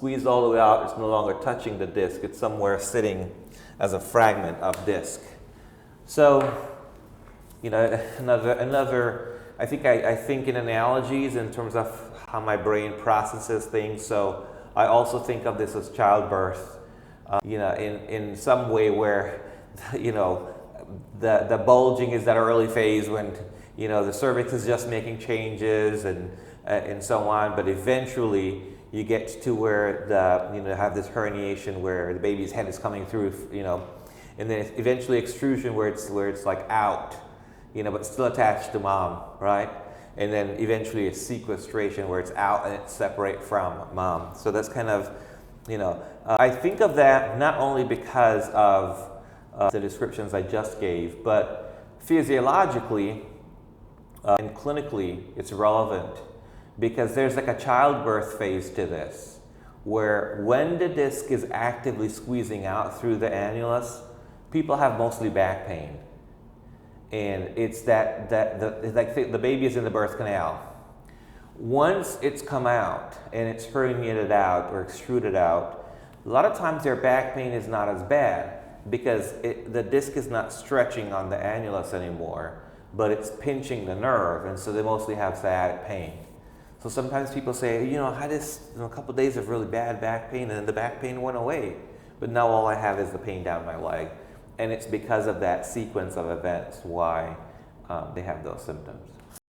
squeezed all the way out. It's no longer touching the disc. It's somewhere sitting as a fragment of disc. So, you know, another. I think in analogies in terms of how my brain processes things. So I also think of this as childbirth. You know, in some way where, you know, the bulging is that early phase when, you know, the cervix is just making changes and so on, but eventually you get to where you have this herniation where the baby's head is coming through, you know, and then eventually extrusion where it's like out, you know, but still attached to mom, right? And then eventually a sequestration where it's out and it's separate from mom. So that's kind of, you know, I think of that not only because of the descriptions I just gave, but physiologically and clinically it's relevant because there's like a childbirth phase to this, where when the disc is actively squeezing out through the annulus, people have mostly back pain. And it's like the baby is in the birth canal. Once it's come out and it's herniated out or extruded out, a lot of times their back pain is not as bad because the disc is not stretching on the annulus anymore, but it's pinching the nerve, and so they mostly have sciatic pain. So sometimes people say, you know, I had this a couple of days of really bad back pain, and then the back pain went away, but now all I have is the pain down my leg. And it's because of that sequence of events why they have those symptoms.